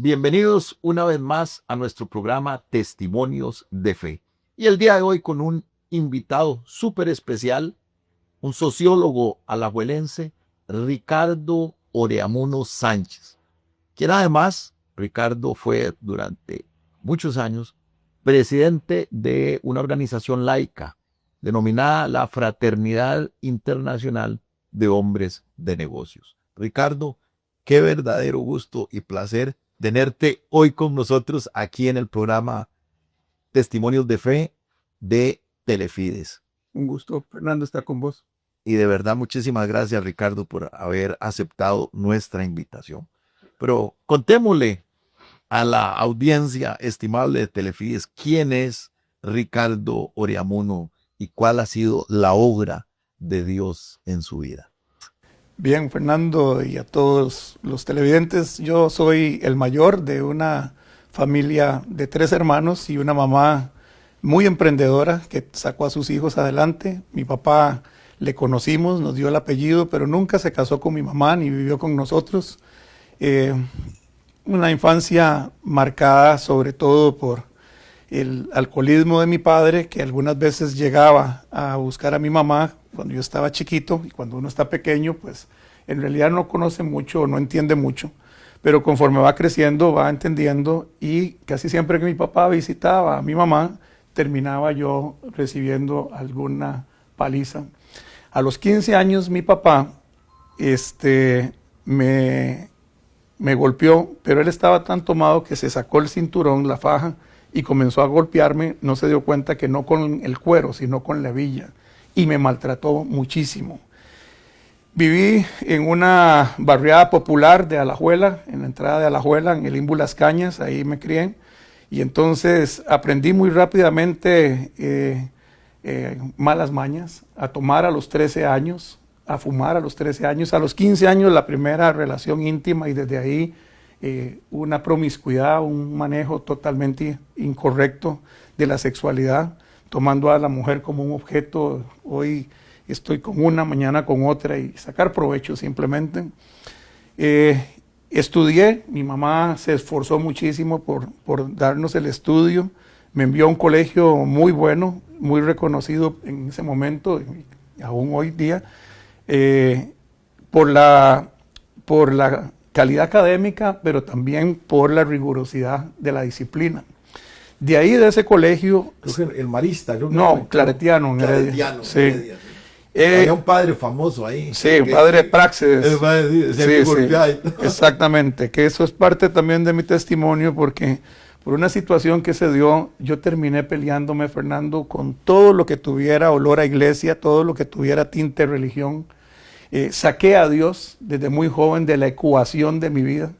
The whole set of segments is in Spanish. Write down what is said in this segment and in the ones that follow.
Bienvenidos una vez más a nuestro programa Testimonios de Fe. Y el día de hoy con un invitado súper especial, un sociólogo alajuelense, Ricardo Oreamuno Sánchez, quien además, Ricardo fue durante muchos años presidente de una organización laica denominada la Fraternidad Internacional de Hombres de Negocios. Ricardo, qué verdadero gusto y placer tenerte hoy con nosotros aquí en el programa Testimonios de Fe de Telefides. Un gusto, Fernando, estar con vos. Y de verdad, muchísimas gracias, Ricardo, por haber aceptado nuestra invitación. Pero contémosle a la audiencia estimable de Telefides quién es Ricardo Oreamuno y cuál ha sido la obra de Dios en su vida. Bien, Fernando, y a todos los televidentes, yo soy el mayor de una familia de 3 hermanos y una mamá muy emprendedora que sacó a sus hijos adelante. Mi papá le conocimos, nos dio el apellido, pero nunca se casó con mi mamá ni vivió con nosotros. Una infancia marcada sobre todo por el alcoholismo de mi padre, que algunas veces llegaba a buscar a mi mamá cuando yo estaba chiquito, y cuando uno está pequeño, pues en realidad no conoce mucho o no entiende mucho, pero conforme va creciendo va entendiendo, y casi siempre que mi papá visitaba a mi mamá, terminaba yo recibiendo alguna paliza. A los 15 años mi papá me golpeó, pero él estaba tan tomado que se sacó el cinturón, la faja, y comenzó a golpearme. No se dio cuenta que no con el cuero, sino con la hebilla, y me maltrató muchísimo. Viví en una barriada popular de Alajuela, en la entrada de Alajuela, en el Imbu Las Cañas, ahí me crié, y entonces aprendí muy rápidamente malas mañas, a tomar a los 13 años, a fumar a los 13 años, a los 15 años la primera relación íntima, y desde ahí una promiscuidad, un manejo totalmente incorrecto de la sexualidad, tomando a la mujer como un objeto. Hoy estoy con una, mañana con otra, y sacar provecho simplemente. Estudié, mi mamá se esforzó muchísimo por darnos el estudio, me envió a un colegio muy bueno, muy reconocido en ese momento, y aún hoy día, por la calidad académica, pero también por la rigurosidad de la disciplina. De ahí, de ese colegio... El Marista. No, Claretiano. Claretiano. Sí. Había un padre famoso ahí. Sí, un padre Praxedes. Sí. Exactamente, que eso es parte también de mi testimonio, porque por una situación que se dio, yo terminé peleándome, Fernando, con todo lo que tuviera olor a iglesia, todo lo que tuviera tinte religión. Saqué a Dios desde muy joven de la ecuación de mi vida,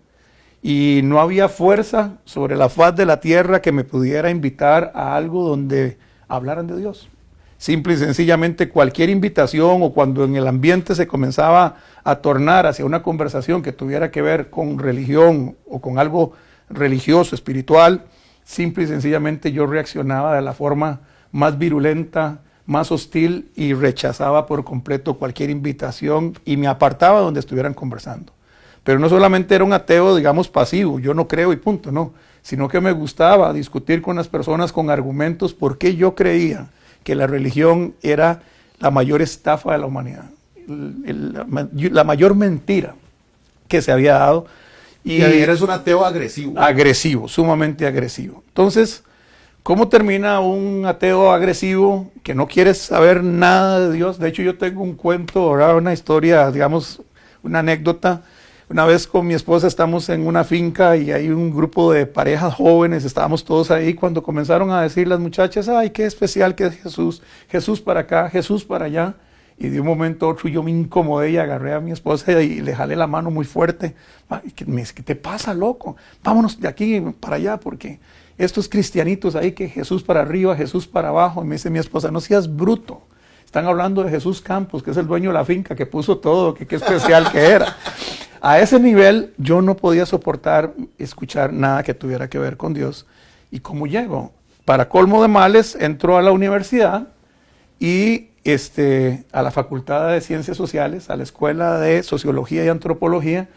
y no había fuerza sobre la faz de la tierra que me pudiera invitar a algo donde hablaran de Dios. Simple y sencillamente cualquier invitación, o cuando en el ambiente se comenzaba a tornar hacia una conversación que tuviera que ver con religión o con algo religioso, espiritual, simple y sencillamente yo reaccionaba de la forma más virulenta, más hostil, y rechazaba por completo cualquier invitación y me apartaba donde estuvieran conversando. Pero no solamente era un ateo, digamos, pasivo, yo no creo y punto, no, sino que me gustaba discutir con las personas con argumentos porque yo creía que la religión era la mayor estafa de la humanidad, la mayor mentira que se había dado. Y eres un ateo agresivo. Agresivo, sumamente agresivo. Entonces, ¿cómo termina un ateo agresivo que no quiere saber nada de Dios? De hecho, yo tengo un cuento, ¿verdad? Una historia, digamos, una anécdota. Una vez con mi esposa estamos en una finca y hay un grupo de parejas jóvenes, estábamos todos ahí, cuando comenzaron a decir las muchachas, ay, qué especial que es Jesús, Jesús para acá, Jesús para allá. Y de un momento a otro yo me incomodé y agarré a mi esposa y le jalé la mano muy fuerte. Me dice, ¿qué te pasa, loco? Vámonos de aquí para allá, porque estos cristianitos ahí, que Jesús para arriba, Jesús para abajo. Y me dice mi esposa, no seas bruto. Están hablando de Jesús Campos, que es el dueño de la finca, que puso todo, que qué especial que era. A ese nivel yo no podía soportar escuchar nada que tuviera que ver con Dios. ¿Y cómo llego? Para colmo de males, entro a la universidad y a la Facultad de Ciencias Sociales, a la Escuela de Sociología y Antropología,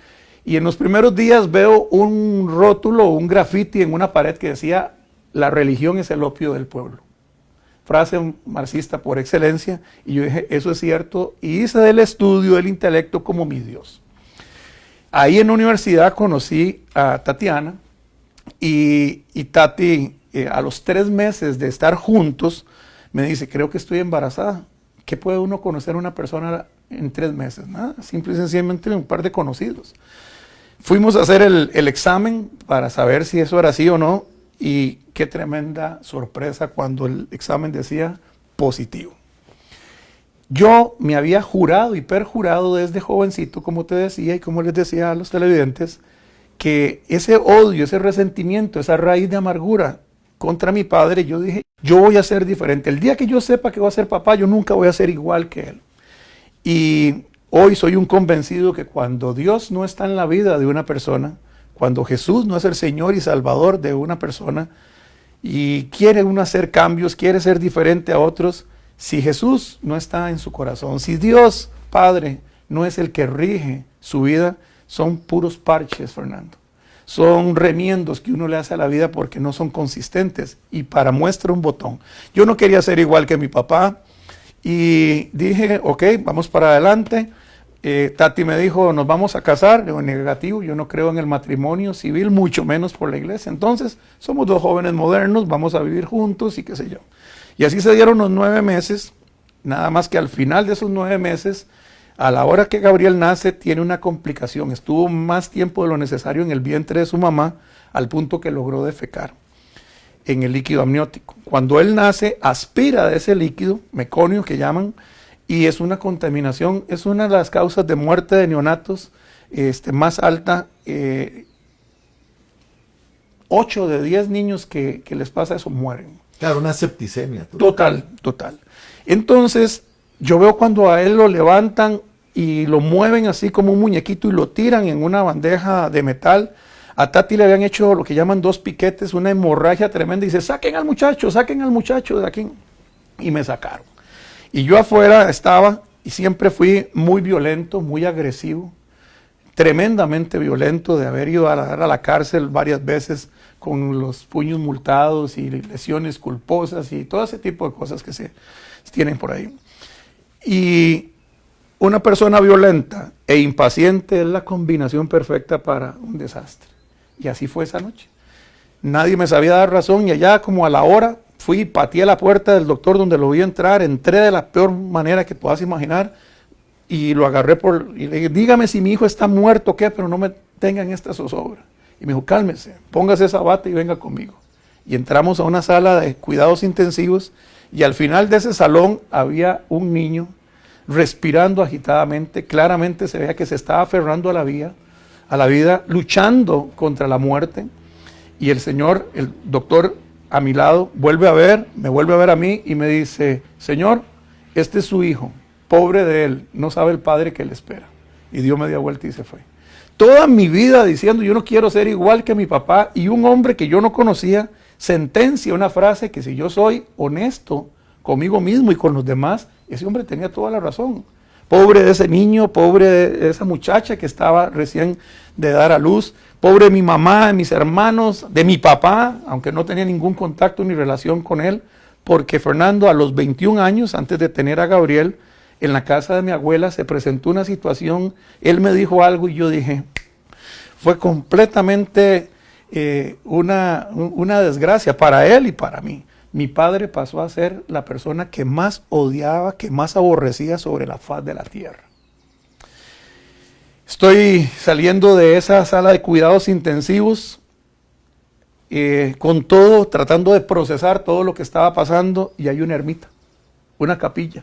Y en los primeros días veo un rótulo, un graffiti en una pared que decía, la religión es el opio del pueblo. Frase marxista por excelencia. Y yo dije, eso es cierto. Y hice del estudio del intelecto como mi Dios. Ahí en la universidad conocí a Tatiana. Y Tati, a los 3 meses de estar juntos, me dice, creo que estoy embarazada. ¿Qué puede uno conocer a una persona en 3 meses? Nada, simple y sencillamente un par de conocidos. Fuimos a hacer el examen para saber si eso era así o no, y qué tremenda sorpresa cuando el examen decía positivo. Yo me había jurado y perjurado desde jovencito, como te decía y como les decía a los televidentes, que ese odio, ese resentimiento, esa raíz de amargura contra mi padre, yo dije, yo voy a ser diferente. El día que yo sepa que voy a ser papá, yo nunca voy a ser igual que él. Y hoy soy un convencido que cuando Dios no está en la vida de una persona, cuando Jesús no es el Señor y Salvador de una persona, y quiere uno hacer cambios, quiere ser diferente a otros, si Jesús no está en su corazón, si Dios Padre no es el que rige su vida, son puros parches, Fernando. Son remiendos que uno le hace a la vida porque no son consistentes. Y para muestra un botón. Yo no quería ser igual que mi papá. Y dije, ok, vamos para adelante. Tati me dijo, nos vamos a casar. Le digo, negativo, yo no creo en el matrimonio civil, mucho menos por la iglesia. Entonces, somos 2 jóvenes modernos, vamos a vivir juntos y qué sé yo. Y así se dieron los 9 meses. Nada más que al final de esos 9 meses, a la hora que Gabriel nace, tiene una complicación. Estuvo más tiempo de lo necesario en el vientre de su mamá, al punto que logró defecar en el líquido amniótico. Cuando él nace, aspira de ese líquido, meconio que llaman, y es una contaminación, es una de las causas de muerte de neonatos más alta. 8 de 10 niños que les pasa eso mueren. Claro, una septicemia. Total. Entonces, yo veo cuando a él lo levantan y lo mueven así como un muñequito y lo tiran en una bandeja de metal. A Tati le habían hecho lo que llaman 2 piquetes, una hemorragia tremenda. Y dice, saquen al muchacho de aquí. Y me sacaron. Y yo afuera estaba y siempre fui muy violento, muy agresivo, tremendamente violento, de haber ido a la cárcel varias veces con los puños multados y lesiones culposas y todo ese tipo de cosas que se tienen por ahí. Y una persona violenta e impaciente es la combinación perfecta para un desastre. Y así fue esa noche. Nadie me sabía dar razón y allá como a la hora fui y pateé la puerta del doctor donde lo vi entrar, entré de la peor manera que puedas imaginar y lo agarré y le dije, dígame si mi hijo está muerto o qué, pero no me tengan esta zozobra. Y me dijo, cálmese, póngase esa bata y venga conmigo. Y entramos a una sala de cuidados intensivos y al final de ese salón había un niño respirando agitadamente, claramente se veía que se estaba aferrando a la vida, luchando contra la muerte. Y el señor, el doctor a mi lado, me vuelve a ver a mí y me dice, señor, este es su hijo, pobre de él, no sabe el padre que le espera. Y dio media vuelta y se fue. Toda mi vida diciendo, yo no quiero ser igual que mi papá, y un hombre que yo no conocía sentencia una frase que si yo soy honesto conmigo mismo y con los demás, ese hombre tenía toda la razón. Pobre de ese niño, pobre de esa muchacha que estaba recién de dar a luz, pobre de mi mamá, de mis hermanos, de mi papá, aunque no tenía ningún contacto ni relación con él, porque Fernando a los 21 años, antes de tener a Gabriel, en la casa de mi abuela se presentó una situación, él me dijo algo y yo dije, fue completamente una desgracia para él y para mí. Mi padre pasó a ser la persona que más odiaba, que más aborrecía sobre la faz de la tierra. Estoy saliendo de esa sala de cuidados intensivos, con todo, tratando de procesar todo lo que estaba pasando, y hay una ermita, una capilla.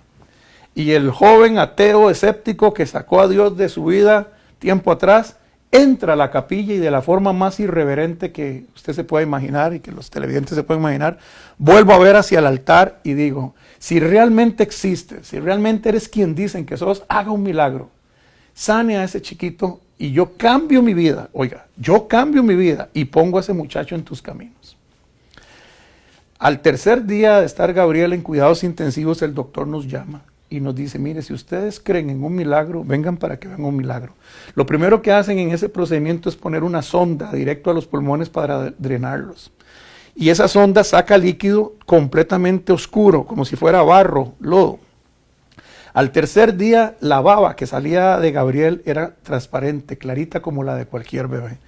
Y el joven ateo escéptico que sacó a Dios de su vida tiempo atrás, entra a la capilla y de la forma más irreverente que usted se pueda imaginar y que los televidentes se pueden imaginar, vuelvo a ver hacia el altar y digo, si realmente existes, si realmente eres quien dicen que sos, haga un milagro, sane a ese chiquito y yo cambio mi vida, oiga, yo cambio mi vida y pongo a ese muchacho en tus caminos. Al tercer día de estar Gabriel en cuidados intensivos, el doctor nos llama y nos dice, mire, si ustedes creen en un milagro, vengan para que vean un milagro. Lo primero que hacen en ese procedimiento es poner una sonda directo a los pulmones para drenarlos. Y esa sonda saca líquido completamente oscuro, como si fuera barro, lodo. Al tercer día, la baba que salía de Gabriel era transparente, clarita como la de cualquier bebé.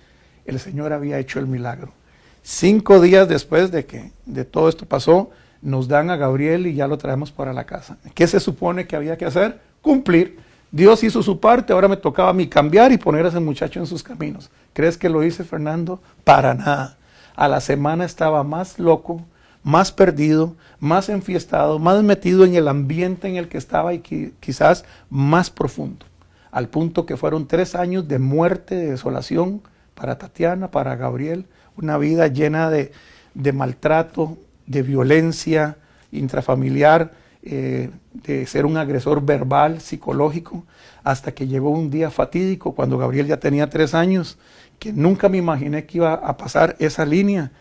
El Señor había hecho el milagro. 5 días después de que de todo esto pasó, nos dan a Gabriel y ya lo traemos para la casa. ¿Qué se supone que había que hacer? Cumplir. Dios hizo su parte, ahora me tocaba a mí cambiar y poner a ese muchacho en sus caminos. ¿Crees que lo hice, Fernando? Para nada. A la semana estaba más loco, más perdido, más enfiestado, más metido en el ambiente en el que estaba y quizás más profundo. Al punto que fueron 3 años de muerte, de desolación para Tatiana, para Gabriel, una vida llena de maltrato, de violencia intrafamiliar, de ser un agresor verbal, psicológico, hasta que llegó un día fatídico cuando Gabriel ya tenía 3 años, que nunca me imaginé que iba a pasar esa línea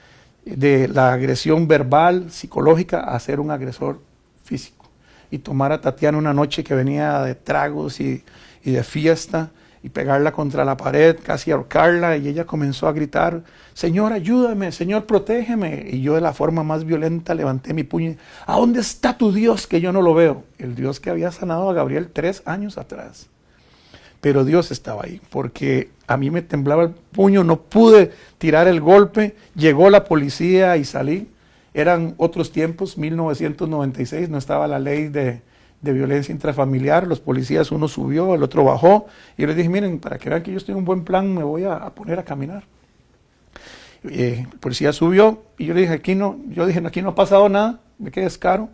de la agresión verbal, psicológica, a ser un agresor físico. Y tomar a Tatiana una noche que venía de tragos y de fiesta, y pegarla contra la pared, casi ahorcarla, y ella comenzó a gritar, Señor, ayúdame, Señor, protégeme. Y yo de la forma más violenta levanté mi puño, ¿a dónde está tu Dios que yo no lo veo? El Dios que había sanado a Gabriel 3 años atrás. Pero Dios estaba ahí, porque a mí me temblaba el puño, no pude tirar el golpe, llegó la policía y salí. Eran otros tiempos, 1996, no estaba la ley de violencia intrafamiliar, los policías, uno subió, el otro bajó, y yo les dije, miren, para que vean que yo estoy en un buen plan, me voy a poner a caminar. El policía subió, y yo le dije, aquí no ha pasado nada, me quedé descaro,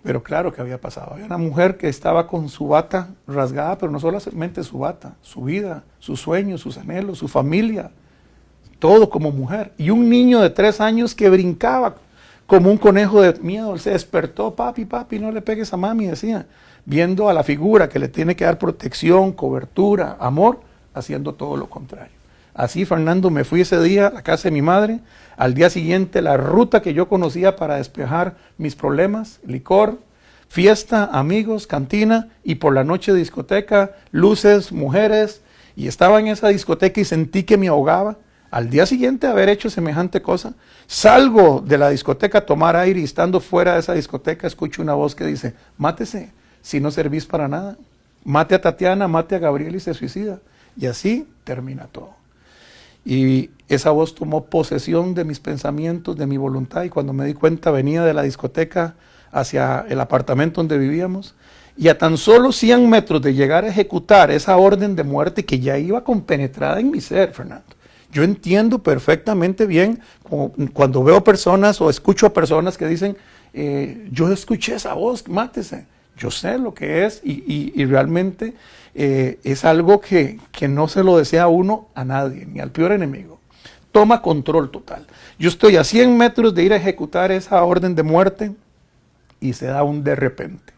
pero claro que había pasado. Había una mujer que estaba con su bata rasgada, pero no solamente su bata, su vida, sus sueños, sus anhelos, su familia, todo como mujer, y un niño de 3 años que brincaba como un conejo de miedo. Él se despertó, papi, no le pegues a mami, decía, viendo a la figura que le tiene que dar protección, cobertura, amor, haciendo todo lo contrario. Así, Fernando, me fui ese día a la casa de mi madre. Al día siguiente, la ruta que yo conocía para despejar mis problemas, licor, fiesta, amigos, cantina, y por la noche discoteca, luces, mujeres, y estaba en esa discoteca y sentí que me ahogaba. Al día siguiente de haber hecho semejante cosa, salgo de la discoteca a tomar aire y estando fuera de esa discoteca escucho una voz que dice, mátese, si no servís para nada. Mate a Tatiana, mate a Gabriel y se suicida. Y así termina todo. Y esa voz tomó posesión de mis pensamientos, de mi voluntad, y cuando me di cuenta venía de la discoteca hacia el apartamento donde vivíamos, y a tan solo 100 metros de llegar a ejecutar esa orden de muerte que ya iba compenetrada en mi ser, Fernando. Yo entiendo perfectamente bien cuando veo personas o escucho a personas que dicen, yo escuché esa voz, mátese. Yo sé lo que es y realmente es algo que no se lo desea uno a nadie, ni al peor enemigo. Toma control total. Yo estoy a 100 metros de ir a ejecutar esa orden de muerte y se da un de repente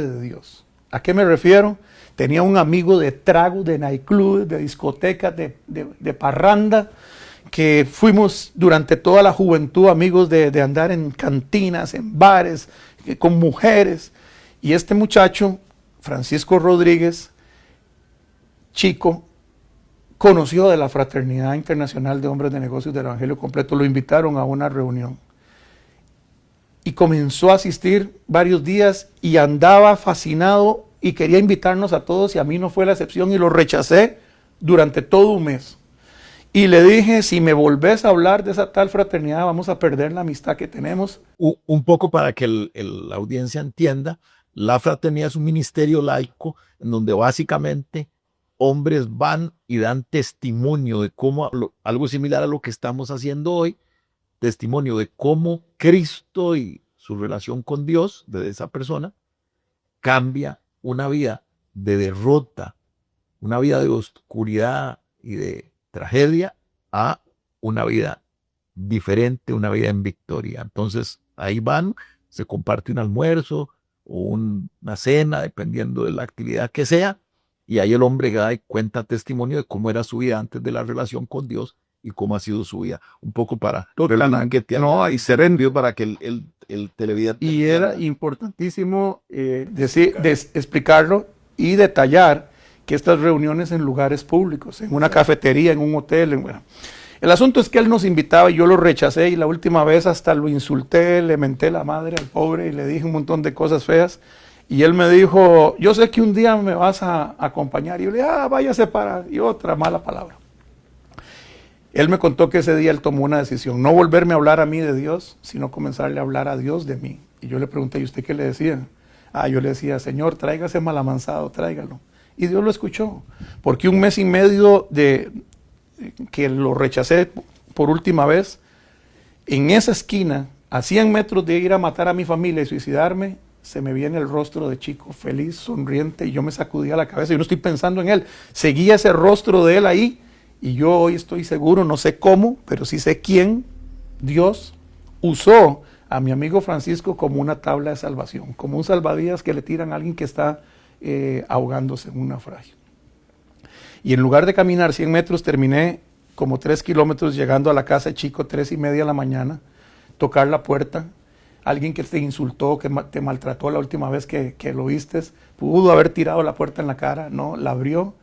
de Dios. ¿A qué me refiero? Tenía un amigo de trago, de nightclub, de discotecas, de parranda, que fuimos durante toda la juventud amigos de andar en cantinas, en bares, con mujeres. Y este muchacho, Francisco Rodríguez, chico, conoció de la Fraternidad Internacional de Hombres de Negocios del Evangelio Completo, lo invitaron a una reunión. Y comenzó a asistir varios días y andaba fascinado y quería invitarnos a todos y a mí no fue la excepción y lo rechacé durante todo un mes. Y le dije, si me volvés a hablar de esa tal fraternidad, vamos a perder la amistad que tenemos. Un poco para que la audiencia entienda, la fraternidad es un ministerio laico en donde básicamente hombres van y dan testimonio de cómo, algo similar a lo que estamos haciendo hoy, testimonio de cómo Cristo y su relación con Dios de esa persona cambia una vida de derrota, una vida de oscuridad y de tragedia a una vida diferente, una vida en victoria. Entonces ahí van, se comparte un almuerzo o una cena, dependiendo de la actividad que sea, y ahí el hombre da y cuenta testimonio de cómo era su vida antes de la relación con Dios y cómo ha sido su vida. Un poco para Totalmente. que No, y sereno para que el televidente. y era importantísimo explicarlo y detallar que estas reuniones en lugares públicos, en una cafetería, en un hotel, bueno. El asunto es que él nos invitaba y yo lo rechacé y la última vez hasta lo insulté, le menté la madre al pobre y le dije un montón de cosas feas. Y él me dijo, yo sé que un día me vas a acompañar. Y yo le dije, váyase para... Y otra mala palabra. Él me contó que ese día él tomó una decisión, no volverme a hablar a mí de Dios, sino comenzarle a hablar a Dios de mí. Y yo le pregunté, ¿y usted qué le decía? Yo le decía, Señor, tráigase malamansado, tráigalo. Y Dios lo escuchó, porque un mes y medio de que lo rechacé por última vez, en esa esquina, a 100 metros de ir a matar a mi familia y suicidarme, se me viene el rostro de Chico, feliz, sonriente, y yo me sacudía la cabeza, yo no estoy pensando en él, seguía ese rostro de él ahí, y yo hoy estoy seguro, no sé cómo, pero sí sé quién, Dios, usó a mi amigo Francisco como una tabla de salvación, como un salvavidas que le tiran a alguien que está ahogándose en un naufragio. Y en lugar de caminar 100 metros, terminé como 3 kilómetros llegando a la casa de Chico, 3:30 de la mañana, tocar la puerta, alguien que te insultó, que te maltrató la última vez que lo vistes, pudo haber tirado la puerta en la cara, no, la abrió,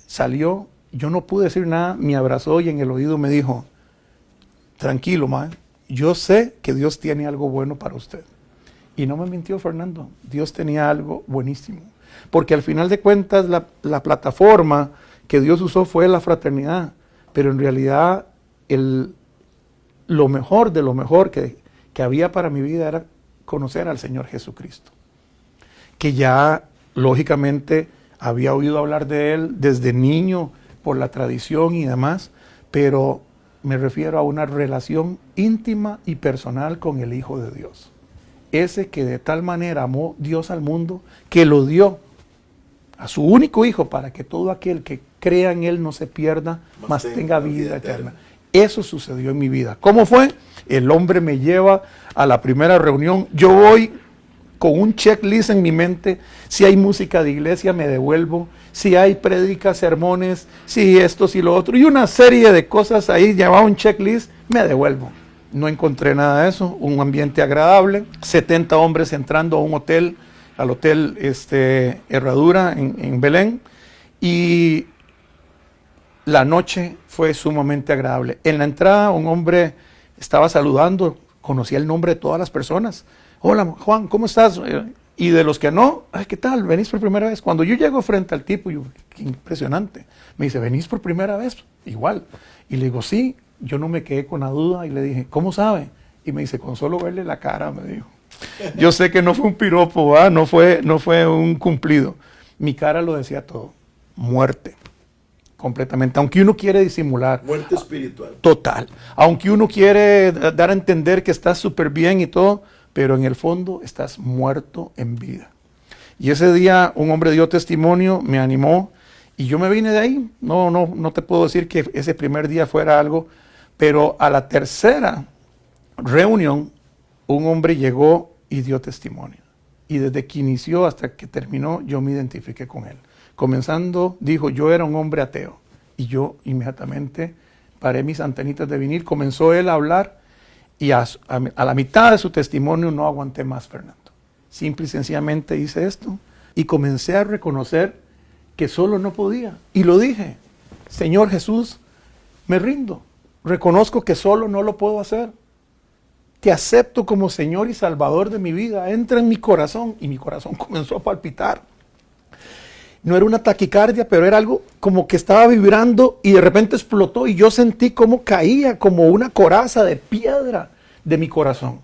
salió, yo no pude decir nada, me abrazó y en el oído me dijo, tranquilo, man, yo sé que Dios tiene algo bueno para usted. Y no me mintió Fernando, Dios tenía algo buenísimo. Porque al final de cuentas la plataforma que Dios usó fue la fraternidad, pero en realidad lo mejor de lo mejor que había para mi vida era conocer al Señor Jesucristo, que ya lógicamente había oído hablar de Él desde niño por la tradición y demás, pero me refiero a una relación íntima y personal con el Hijo de Dios. Ese que de tal manera amó Dios al mundo, que lo dio a su único Hijo para que todo aquel que crea en Él no se pierda, mas tenga vida eterna. Eso sucedió en mi vida. ¿Cómo fue? El hombre me lleva a la primera reunión. Yo voy con un checklist en mi mente. Si hay música de iglesia, me devuelvo. Si hay prédicas, sermones, si esto, si lo otro. Y una serie de cosas ahí, llevaba un checklist, me devuelvo. No encontré nada de eso. Un ambiente agradable. 70 hombres entrando a un hotel, al hotel Herradura en Belén. Y la noche fue sumamente agradable. En la entrada un hombre estaba saludando, conocía el nombre de todas las personas. Hola Juan, ¿cómo estás? Y de los que no, ¿qué tal? ¿Venís por primera vez? Cuando yo llego frente al tipo, yo, qué impresionante. Me dice, ¿venís por primera vez? Igual. Y le digo, sí. Yo no me quedé con la duda y le dije, ¿cómo sabe? Y me dice, con solo verle la cara, me dijo. Yo sé que no fue un piropo, no fue un cumplido. Mi cara lo decía todo. Muerte. Completamente. Aunque uno quiere disimular. Muerte espiritual. Total. Aunque uno quiere dar a entender que estás súper bien y todo, pero en el fondo estás muerto en vida. Y ese día un hombre dio testimonio, me animó y yo me vine de ahí. No te puedo decir que ese primer día fuera algo, pero a la tercera reunión un hombre llegó y dio testimonio. Y desde que inició hasta que terminó, yo me identifiqué con él. Comenzando, dijo, yo era un hombre ateo. Y yo inmediatamente paré mis antenitas de vinil. Comenzó él a hablar y a la mitad de su testimonio no aguanté más, Fernando. Simple y sencillamente hice esto y comencé a reconocer que solo no podía. Y lo dije, Señor Jesús, me rindo. Reconozco que solo no lo puedo hacer. Te acepto como Señor y Salvador de mi vida. Entra en mi corazón. Y mi corazón comenzó a palpitar. No era una taquicardia, pero era algo como que estaba vibrando y de repente explotó y yo sentí cómo caía como una coraza de piedra de mi corazón.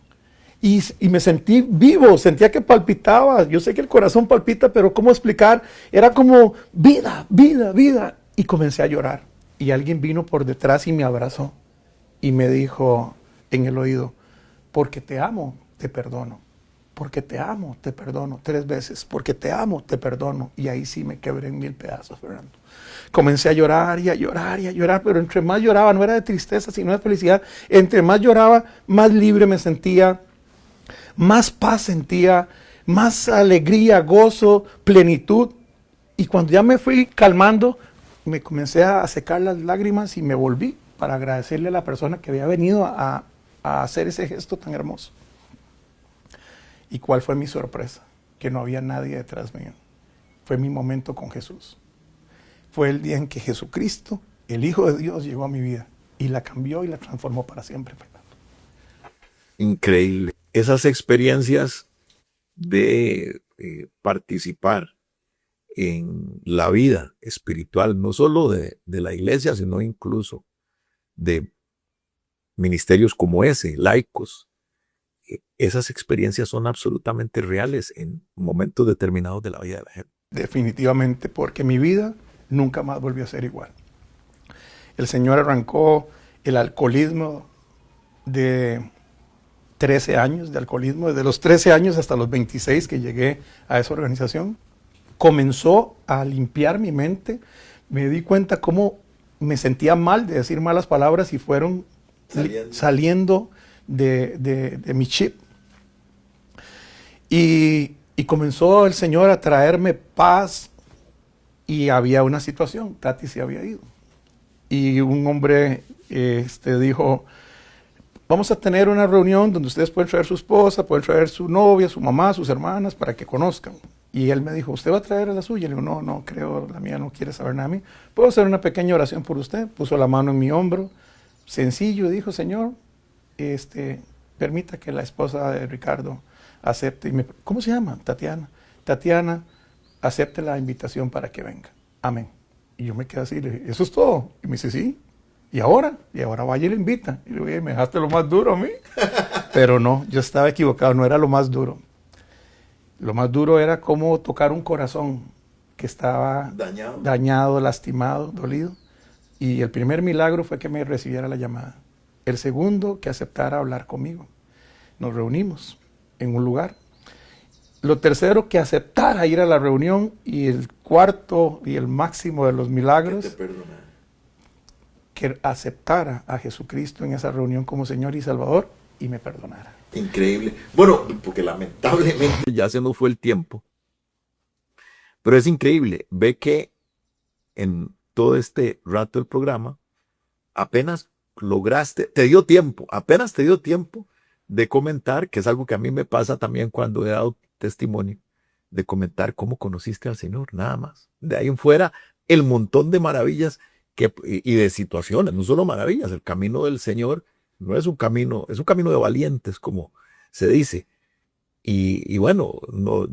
Y me sentí vivo, sentía que palpitaba. Yo sé que el corazón palpita, pero ¿cómo explicar? Era como vida, vida, vida. Y comencé a llorar. Y alguien vino por detrás y me abrazó y me dijo en el oído, porque te amo, te perdono. Porque te amo, te perdono 3 veces. Porque te amo, te perdono. Y ahí sí me quebré en 1000 pedazos, Fernando. Comencé a llorar y a llorar y a llorar, pero entre más lloraba, no era de tristeza, sino de felicidad. Entre más lloraba, más libre me sentía, más paz sentía, más alegría, gozo, plenitud. Y cuando ya me fui calmando, me comencé a secar las lágrimas y me volví para agradecerle a la persona que había venido a hacer ese gesto tan hermoso. ¿Y cuál fue mi sorpresa? Que no había nadie detrás mío. Fue mi momento con Jesús. Fue el día en que Jesucristo, el Hijo de Dios, llegó a mi vida y la cambió y la transformó para siempre. Increíble. Esas experiencias de participar en la vida espiritual, no solo de la iglesia, sino incluso de ministerios como ese, laicos. Esas experiencias son absolutamente reales en momentos determinados de la vida de la gente. Definitivamente, porque mi vida nunca más volvió a ser igual. El Señor arrancó el alcoholismo de 13 años de alcoholismo, desde los 13 años hasta los 26 que llegué a esa organización. Comenzó a limpiar mi mente, me di cuenta cómo me sentía mal de decir malas palabras y fueron saliendo de mi chip. Y comenzó el Señor a traerme paz y había una situación, Tati se había ido. Y un hombre dijo, vamos a tener una reunión donde ustedes pueden traer su esposa, pueden traer su novia, su mamá, sus hermanas, para que conozcan. Y él me dijo, ¿usted va a traer a la suya? Le digo, no creo, la mía no quiere saber nada de mí. ¿Puedo hacer una pequeña oración por usted? Puso la mano en mi hombro, sencillo, dijo, Señor, permita que la esposa de Ricardo acepte. ¿Cómo se llama? Tatiana. Tatiana, acepte la invitación para que venga. Amén. Y yo me quedé así, le dije, ¿eso es todo? Y me dice, sí. ¿Y ahora? Y ahora vaya y le invita. Y le dije, ¿me dejaste lo más duro a mí? Pero no, yo estaba equivocado, no era lo más duro. Lo más duro era cómo tocar un corazón que estaba dañado, lastimado, dolido. Y el primer milagro fue que me recibiera la llamada. El segundo, que aceptara hablar conmigo. Nos reunimos en un lugar. Lo tercero, que aceptara ir a la reunión. Y el cuarto y el máximo de los milagros, que aceptara a Jesucristo en esa reunión como Señor y Salvador y me perdonara. Increíble. Bueno, porque lamentablemente ya se nos fue el tiempo. Pero es increíble. Ve que en todo este rato del programa apenas lograste, apenas te dio tiempo de comentar, que es algo que a mí me pasa también cuando he dado testimonio, de comentar cómo conociste al Señor, nada más. De ahí en fuera, el montón de maravillas y de situaciones, no solo maravillas. El camino del Señor no es un camino, es un camino de valientes, como se dice. Y bueno,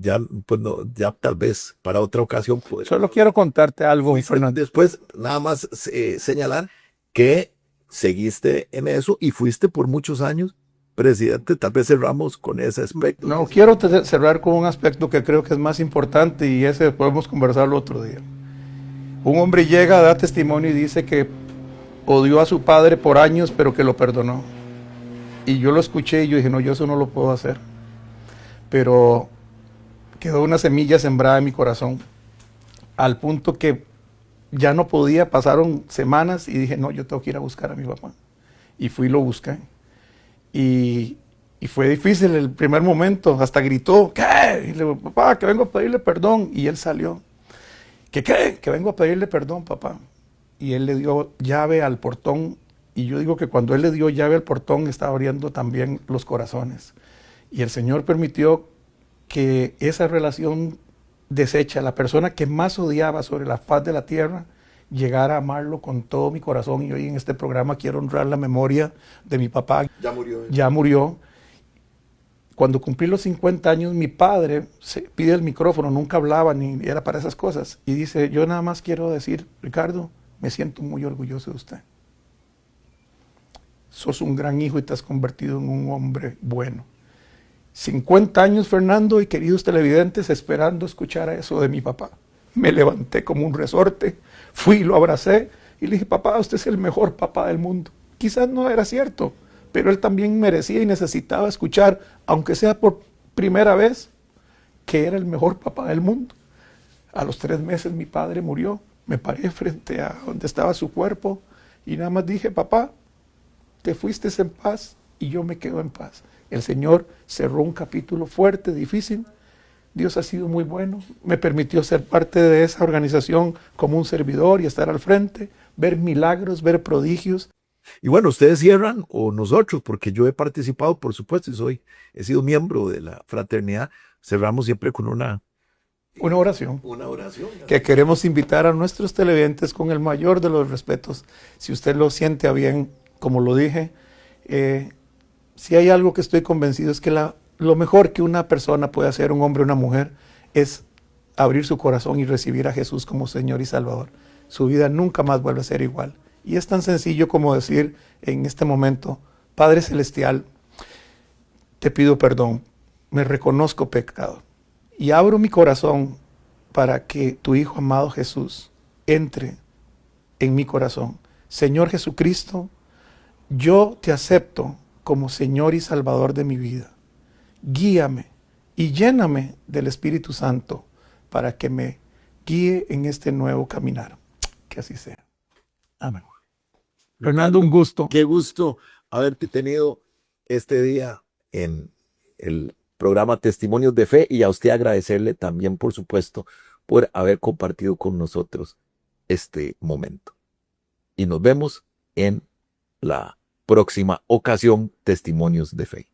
ya tal vez para otra ocasión. Solo quiero contarte algo, Fernando. Después, nada más señalar que seguiste en eso y fuiste por muchos años presidente. Tal vez cerramos con ese aspecto. No, quiero cerrar con un aspecto que creo que es más importante y ese podemos conversarlo otro día. Un hombre llega, da testimonio y dice que odió a su padre por años, pero que lo perdonó. Y yo lo escuché y yo dije, no, yo eso no lo puedo hacer. Pero quedó una semilla sembrada en mi corazón, al punto que ya no podía, pasaron semanas y dije, no, yo tengo que ir a buscar a mi papá. Y fui y lo busqué. Y fue difícil el primer momento, hasta gritó, ¿qué? Y le digo, papá, que vengo a pedirle perdón. Y él salió. ¿Qué? Que vengo a pedirle perdón, papá. Y él le dio llave al portón. Y yo digo que cuando él le dio llave al portón, estaba abriendo también los corazones. Y el Señor permitió que esa relación deshecha, la persona que más odiaba sobre la faz de la tierra, llegara a amarlo con todo mi corazón. Y hoy en este programa quiero honrar la memoria de mi papá. Ya murió. Ya murió. Cuando cumplí los 50 años, mi padre se pide el micrófono, nunca hablaba ni era para esas cosas. Y dice, yo nada más quiero decir, Ricardo, me siento muy orgulloso de usted. Sos un gran hijo y te has convertido en un hombre bueno. 50 años, Fernando, y queridos televidentes, esperando escuchar eso de mi papá. Me levanté como un resorte, fui y lo abracé y le dije, papá, usted es el mejor papá del mundo. Quizás no era cierto, pero él también merecía y necesitaba escuchar, aunque sea por primera vez, que era el mejor papá del mundo. A los 3 meses mi padre murió, me paré frente a donde estaba su cuerpo y nada más dije, papá, te fuiste en paz y yo me quedo en paz. El Señor cerró un capítulo fuerte, difícil. Dios ha sido muy bueno. Me permitió ser parte de esa organización como un servidor y estar al frente, ver milagros, ver prodigios. Y bueno, ustedes cierran o nosotros, porque yo he participado, por supuesto, y he sido miembro de la fraternidad. Cerramos siempre con una oración. Una oración. Que queremos invitar a nuestros televidentes con el mayor de los respetos. Si usted lo siente a bien, como lo dije, si hay algo que estoy convencido es que lo mejor que una persona puede hacer, un hombre o una mujer, es abrir su corazón y recibir a Jesús como Señor y Salvador. Su vida nunca más vuelve a ser igual. Y es tan sencillo como decir en este momento, Padre Celestial, te pido perdón, me reconozco pecado y abro mi corazón para que tu Hijo amado Jesús entre en mi corazón. Señor Jesucristo, yo te acepto como Señor y Salvador de mi vida. Guíame y lléname del Espíritu Santo para que me guíe en este nuevo caminar. Que así sea. Amén. Fernando, un gusto. Qué gusto haberte tenido este día en el programa Testimonios de Fe y a usted agradecerle también, por supuesto, por haber compartido con nosotros este momento. Y nos vemos en la próxima ocasión, Testimonios de Fe.